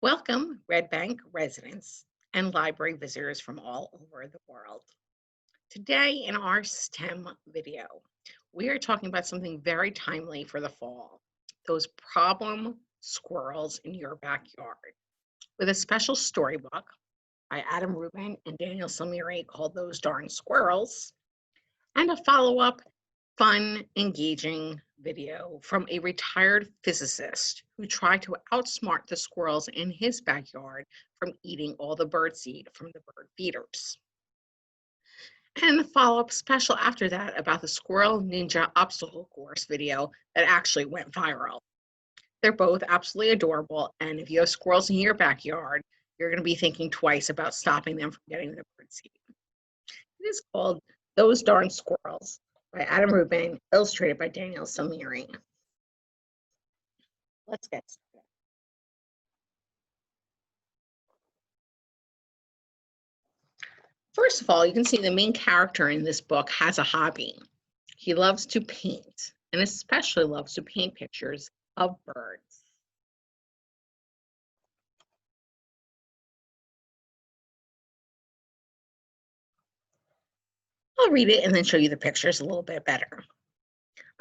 Welcome, Red Bank residents and library visitors from all over the world. Today, in our STEM video, we are talking about something very timely for the fall, those problem squirrels in your backyard, with a special storybook by Adam Rubin and Daniel Salmieri called Those Darn Squirrels, and a follow-up fun, engaging video from a retired physicist who tried to outsmart the squirrels in his backyard from eating all the birdseed from the bird feeders. And the follow-up special after that about the Squirrel Ninja Obstacle Course video that actually went viral. They're both absolutely adorable, and if you have squirrels in your backyard, you're going to be thinking twice about stopping them from getting the birdseed. It is called Those Darn Squirrels by Adam Rubin, illustrated by Daniel Salmieri. Let's get started. First of all, you can see the main character in this book has a hobby. He loves to paint, and especially loves to paint pictures of birds. I'll read it and then show you the pictures a little bit better.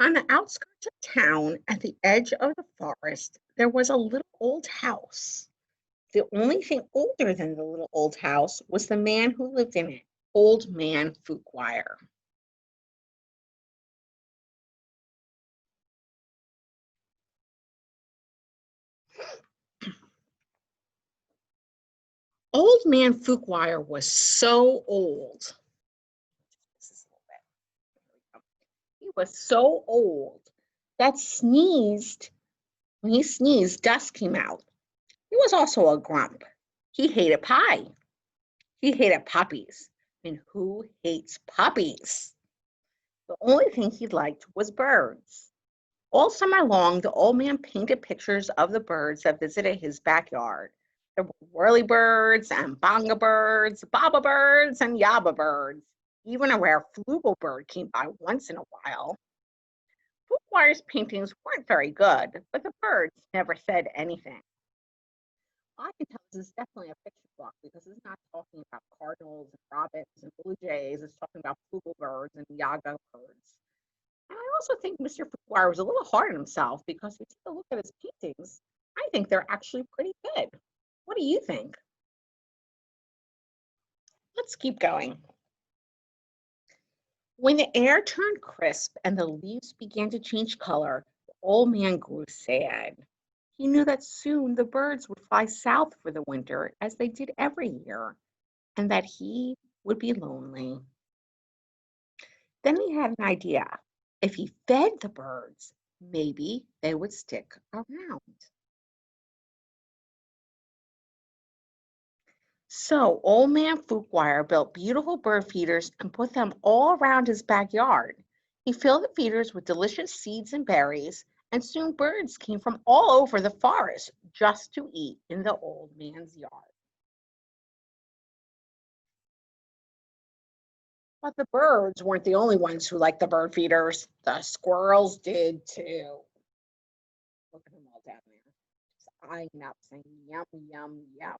On the outskirts of town, at the edge of the forest, there was a little old house. The only thing older than the little old house was the man who lived in it, Old Man Fuquire. Old Man Fuquire was so old. He was so old that when he sneezed, dust came out. He was also a grump. He hated pie. He hated puppies. And who hates puppies? The only thing he liked was birds. All summer long, the old man painted pictures of the birds that visited his backyard. There were whirlybirds and bonga birds, baba birds and yaba birds. Even a rare flugel bird came by once in a while. Fuquire's paintings weren't very good, but the birds never said anything. I can tell this is definitely a fiction book because it's not talking about cardinals and robins and blue jays. It's talking about flugel birds and yaga birds. And I also think Mr. Fuquire was a little hard on himself because if you take a look at his paintings, I think they're actually pretty good. What do you think? Let's keep going. When the air turned crisp and the leaves began to change color, the old man grew sad. He knew that soon the birds would fly south for the winter, as they did every year, and that he would be lonely. Then he had an idea. If he fed the birds, maybe they would stick around. So old man Fuquire built beautiful bird feeders and put them all around his backyard. He filled the feeders with delicious seeds and berries, and soon birds came from all over the forest just to eat in the old man's yard. But the birds weren't the only ones who liked the bird feeders. The squirrels did too. Look at them all down there, just eyeing up, saying yum, yum, yum.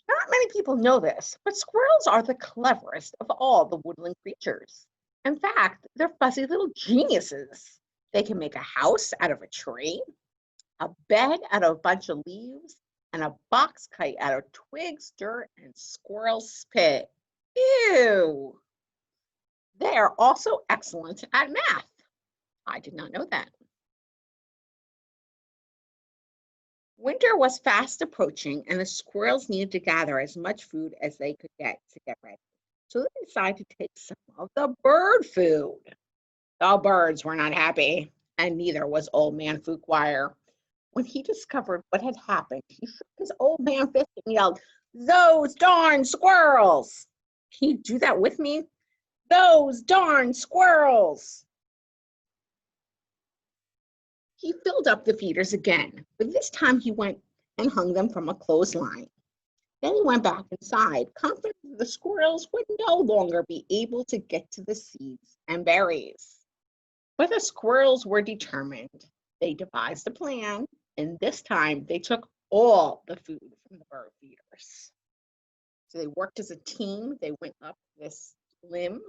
Not many people know this, but squirrels are the cleverest of all the woodland creatures. In fact, they're fuzzy little geniuses. They can make a house out of a tree, a bed out of a bunch of leaves, and a box kite out of twigs, dirt, and squirrel spit. Ew! They are also excellent at math. I did not know that. Winter was fast approaching, and the squirrels needed to gather as much food as they could get to get ready. So they decided to take some of the bird food. The birds were not happy, and neither was old man Fuquire. When he discovered what had happened, he shook his old man fist and yelled, "Those darn squirrels!" Can you do that with me? Those darn squirrels! He filled up the feeders again, but this time he went and hung them from a clothesline. Then he went back inside, confident that the squirrels would no longer be able to get to the seeds and berries. But the squirrels were determined. They devised a plan. And this time they took all the food from the bird feeders. So they worked as a team. They went up this limb,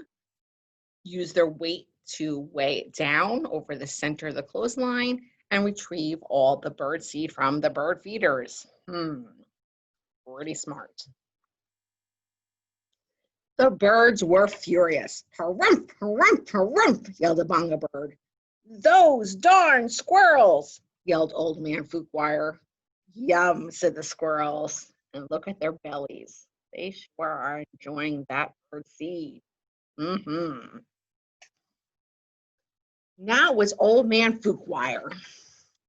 used their weight to weigh it down over the center of the clothesline, and retrieve all the bird seed from the bird feeders. Pretty smart. The birds were furious. Harumph, harumph, harumph, yelled a bonga bird. Those darn squirrels, yelled Old Man Fuquire. Yum, said the squirrels, and look at their bellies. They sure are enjoying that bird seed. Now it was Old Man Fuquire.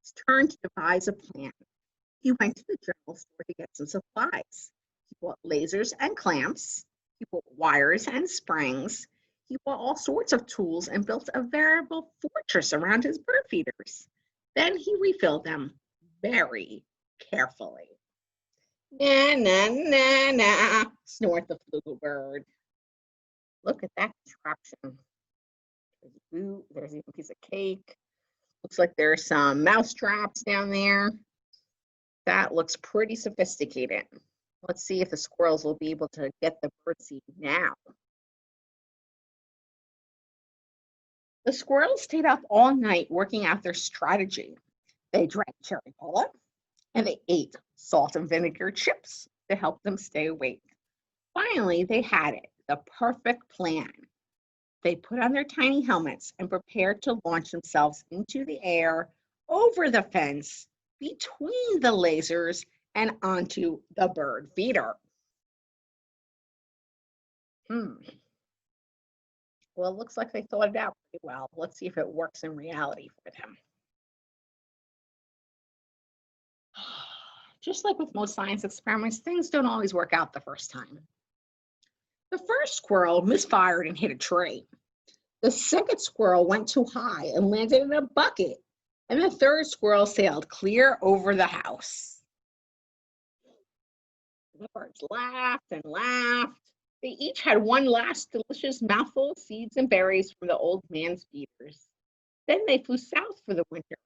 It's turn to devise a plan. He went to the general store to get some supplies. He bought lasers and clamps. He bought wires and springs. He bought all sorts of tools and built a veritable fortress around his bird feeders. Then he refilled them very carefully. Na, na, na, na, snored the flugel bird. Look at that contraption. There's food, there's even a piece of cake. Looks like there's some mouse traps down there. That looks pretty sophisticated. Let's see if the squirrels will be able to get the birdseed now. The squirrels stayed up all night working out their strategy. They drank cherry cola and they ate salt and vinegar chips to help them stay awake. Finally, they had it, the perfect plan. They put on their tiny helmets and prepared to launch themselves into the air, over the fence, between the lasers, and onto the bird feeder. Well, it looks like they thought it out pretty well. Let's see if it works in reality for them. Just like with most science experiments, things don't always work out the first time. The first squirrel misfired and hit a tree. The second squirrel went too high and landed in a bucket. And the third squirrel sailed clear over the house. The birds laughed and laughed. They each had one last delicious mouthful of seeds and berries from the old man's feeders. Then they flew south for the winter,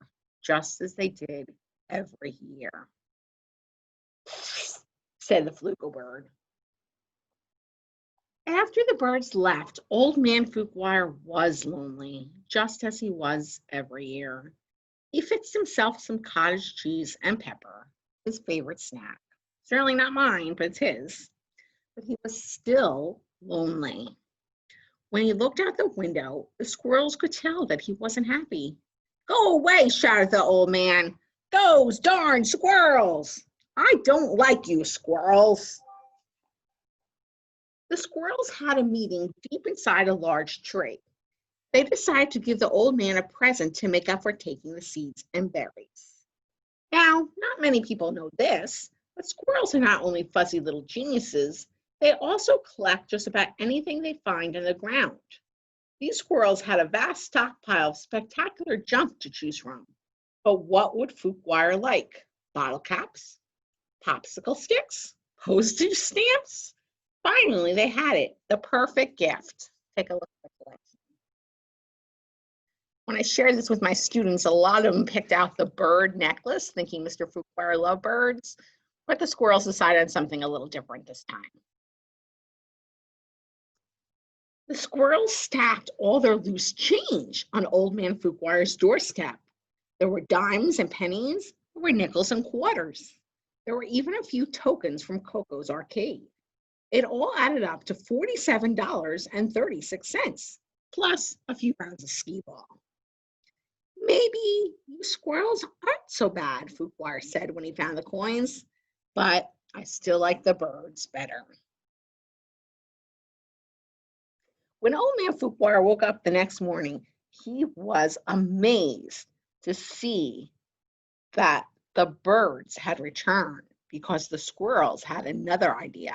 just as they did every year, said the flugel bird. After the birds left, Old Man Fuquire was lonely, just as he was every year. He fixed himself some cottage cheese and pepper, his favorite snack. Certainly not mine, but it's his. But he was still lonely. When he looked out the window, the squirrels could tell that he wasn't happy. Go away, shouted the old man. Those darn squirrels! I don't like you, squirrels. The squirrels had a meeting deep inside a large tree. They decided to give the old man a present to make up for taking the seeds and berries. Now, not many people know this, but squirrels are not only fuzzy little geniuses, they also collect just about anything they find in the ground. These squirrels had a vast stockpile of spectacular junk to choose from. But what would Fuquire like? Bottle caps? Popsicle sticks? Postage stamps? Finally, they had it, the perfect gift. Take a look at the collection. When I shared this with my students, a lot of them picked out the bird necklace, thinking Mr. Fuquire loved birds, but the squirrels decided on something a little different this time. The squirrels stacked all their loose change on Old Man Fuquire's doorstep. There were dimes and pennies, there were nickels and quarters. There were even a few tokens from Coco's arcade. It all added up to $47.36, plus a few rounds of skee ball. Maybe you squirrels aren't so bad, Fuquire said when he found the coins, but I still like the birds better. When Old Man Fuquire woke up the next morning, he was amazed to see that the birds had returned because the squirrels had another idea.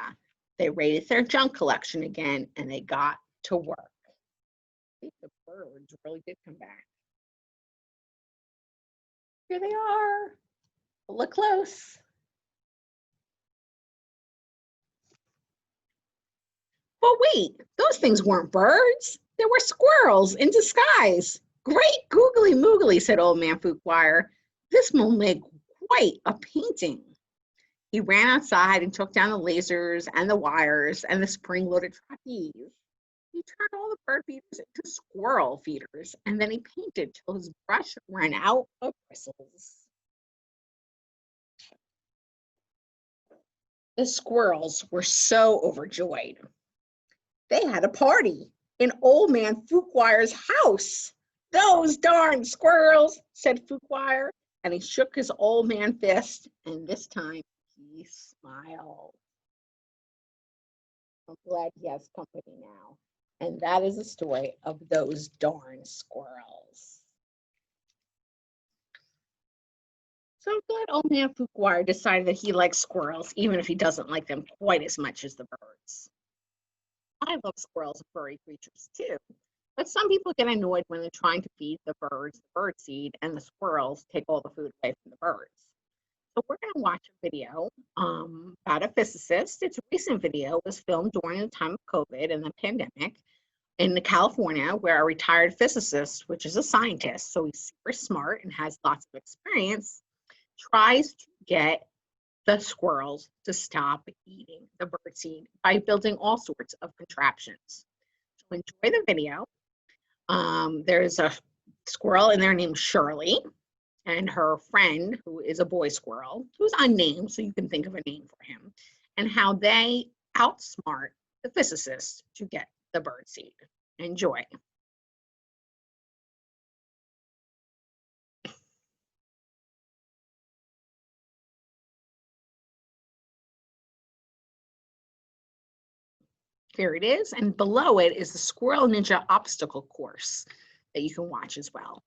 They raided their junk collection again and they got to work. I think the birds really did come back. Here they are. Look close. But wait, those things weren't birds. They were squirrels in disguise. Great googly moogly, said Old Man Fuquire. This will make quite a painting. He ran outside and took down the lasers and the wires and the spring-loaded trapeze. He turned all the bird feeders into squirrel feeders, and then he painted till his brush ran out of bristles. The squirrels were so overjoyed. They had a party in Old Man Fuquwire's house. Those darn squirrels, said Fuquwire, and he shook his old man fist, and this time he smiled. I'm glad he has company now. And that is the story of Those Darn Squirrels. So good old man Fuquwire decided that he likes squirrels, even if he doesn't like them quite as much as the birds. I love squirrels and furry creatures too, but some people get annoyed when they're trying to feed the birds the bird seed and the squirrels take all the food away from the birds. So we're going to watch a video about a physicist. It's a recent video. It was filmed during the time of COVID and the pandemic in California, where a retired physicist, which is a scientist, so he's super smart and has lots of experience, tries to get the squirrels to stop eating the birdseed by building all sorts of contraptions. So enjoy the video. There's a squirrel in there named Shirley and her friend, who is a boy squirrel, who's unnamed, so you can think of a name for him, and how they outsmart the physicist to get the birdseed. Enjoy. Here it is, and below it is the Squirrel Ninja obstacle course that you can watch as well.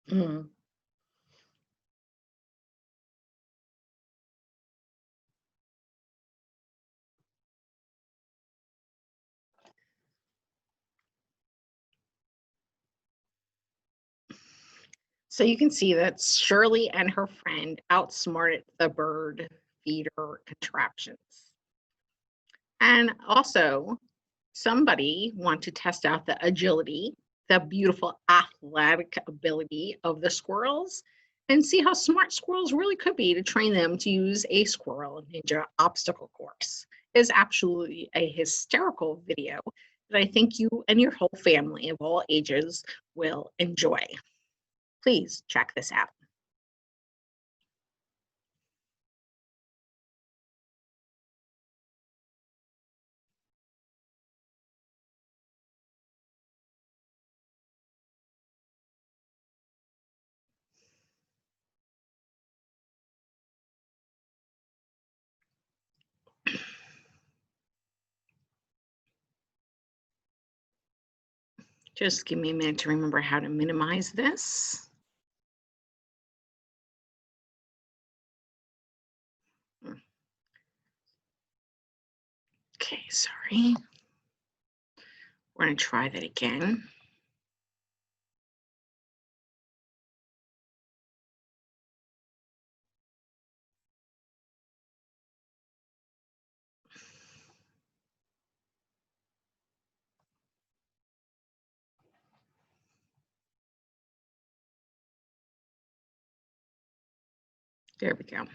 Mm. So you can see that Shirley and her friend outsmarted the bird feeder contraptions. And also, somebody want to test out the agility, the beautiful athletic ability of the squirrels, and see how smart squirrels really could be to train them to use a squirrel ninja obstacle course. It is absolutely a hysterical video that I think you and your whole family of all ages will enjoy. Please check this out. Just give me a minute to remember how to minimize this. Okay, sorry. We're going to try that again. There we go.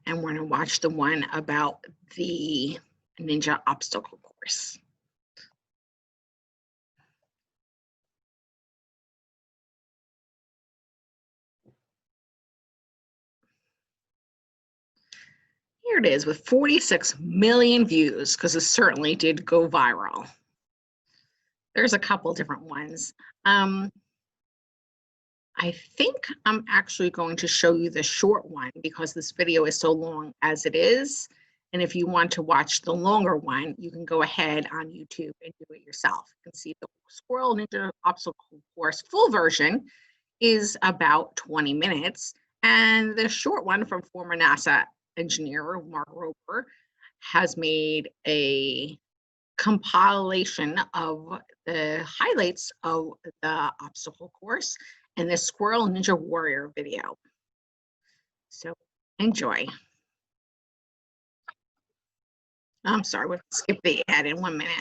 And we're going to watch the one about the ninja obstacle course. Here it is with 46 million views because it certainly did go viral. There's a couple different ones. I think I'm actually going to show you the short one because this video is so long as it is. And if you want to watch the longer one, you can go ahead on YouTube and do it yourself. You can see the Squirrel Ninja Obstacle Course full version is about 20 minutes. And the short one from former NASA engineer Mark Roper has made a compilation of the highlights of the obstacle course and the Squirrel Ninja Warrior video. So enjoy. I'm sorry, we'll skip the ad in 1 minute.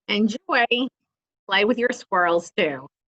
Enjoy. Play with your squirrels too.